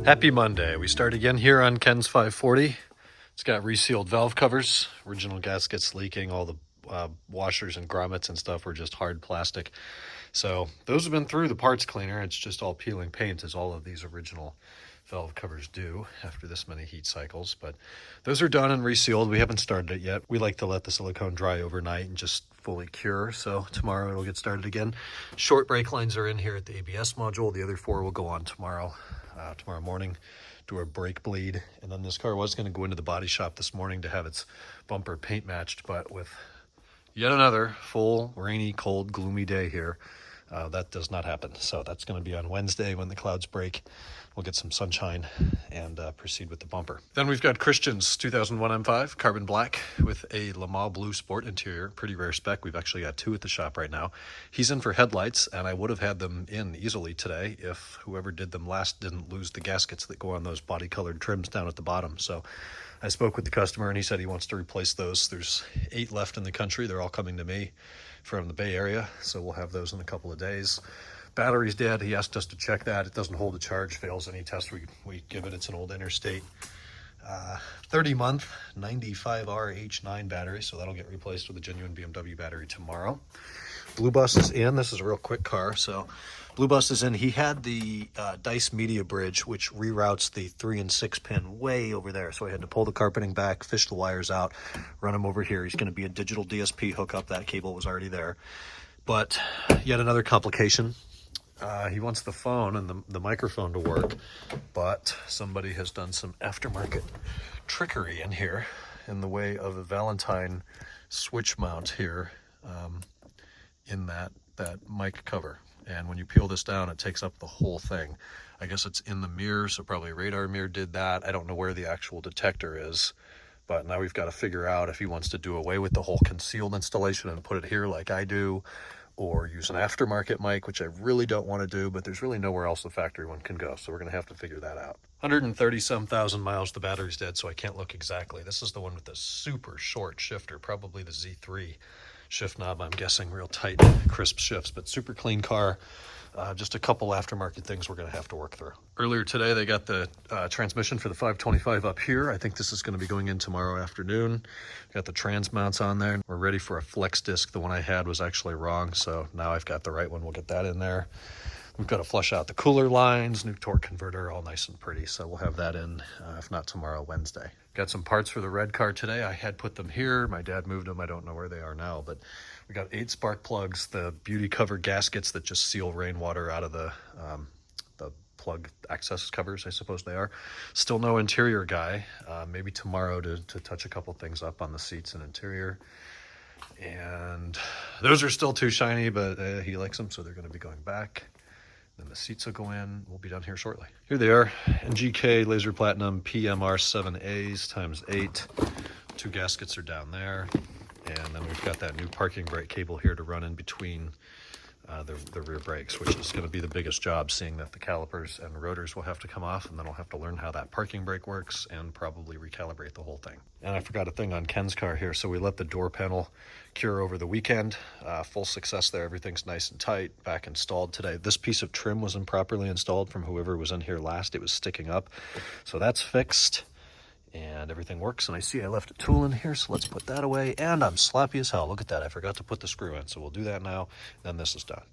Happy Monday. We start again here on Ken's 540. It's got resealed valve covers, original gaskets leaking, all the washers and grommets and stuff were just hard plastic. So those have been through the parts cleaner. It's just all peeling paint, as all of these original valve covers do after this many heat cycles. But those are done and resealed. We haven't started it yet. We like to let the silicone dry overnight and just fully cure. So tomorrow it'll get started again. Short brake lines are in here at the ABS module. The other four will go on tomorrow morning, do a brake bleed. And then this car was going to go into the body shop this morning to have its bumper paint matched, but with yet another full, rainy, cold, gloomy day here, that does not happen. So that's going to be on Wednesday when the clouds break. We'll get some sunshine and proceed with the bumper. Then we've got Christian's 2001 M5 carbon black with a Le Mans blue sport interior. Pretty rare spec. We've actually got two at the shop right now. He's in for headlights, and I would have had them in easily today if whoever did them last didn't lose the gaskets that go on those body colored trims down at the bottom. So I spoke with the customer and he said he wants to replace those. There's 8 left in the country. They're all coming to me from the Bay Area, so we'll have those in a couple of days. Battery's dead. He asked us to check that. It doesn't hold a charge, fails any test we give it. It's an old Interstate 30-month 95R H9 battery, so that'll get replaced with a genuine BMW battery tomorrow. Blue Bus is in. This is a real quick car, so Blue Bus is in. He had the Dice Media Bridge, which reroutes the 3 and 6 pin way over there, so I had to pull the carpeting back, fish the wires out, run him over here. He's going to be a digital DSP hookup. That cable was already there, but yet another complication. He wants the phone and the microphone to work, but somebody has done some aftermarket trickery in here in the way of a Valentine switch mount here in that mic cover. And when you peel this down, it takes up the whole thing. I guess it's in the mirror, so probably a radar mirror did that. I don't know where the actual detector is, but now we've got to figure out if he wants to do away with the whole concealed installation and put it here like I do, or use an aftermarket mic, which I really don't want to do, but there's really nowhere else the factory one can go, so we're going to have to figure that out. 130-some thousand miles, the battery's dead, so I can't look exactly. This is the one with the super short shifter, probably the Z3 shift knob, I'm guessing, real tight, crisp shifts, but super clean car. Just a couple aftermarket things we're going to have to work through. Earlier today, they got the transmission for the 525 up here. I think this is going to be going in tomorrow afternoon. Got the trans mounts on there. We're ready for a flex disc. The one I had was actually wrong, so now I've got the right one. We'll get that in there. We've got to flush out the cooler lines, new torque converter, all nice and pretty. So we'll have that in, if not tomorrow, Wednesday. Got some parts for the red car today. I had put them here. My dad moved them. I don't know where they are now, but we got 8 spark plugs, the beauty cover gaskets that just seal rainwater out of the plug access covers, I suppose they are. Still no interior guy. Maybe tomorrow to touch a couple things up on the seats and interior. And those are still too shiny, but he likes them, so they're going to be going back. Then the seats will go in. We'll be done here shortly. Here they are. NGK Laser Platinum PMR 7As times 8. 2 gaskets are down there. And then we've got that new parking brake cable here to run in between the rear brakes, which is going to be the biggest job, seeing that the calipers and rotors will have to come off, and then I'll have to learn how that parking brake works and probably recalibrate the whole thing. And I forgot a thing on Ken's car here. So we let the door panel cure over the weekend. Full success there. Everything's nice and tight. Back installed today. This piece of trim was improperly installed from whoever was in here last. It was sticking up. So that's fixed. And everything works, and I see I left a tool in here, so let's put that away. And I'm sloppy as hell. Look at that. I forgot to put the screw in, so we'll do that now. Then this is done.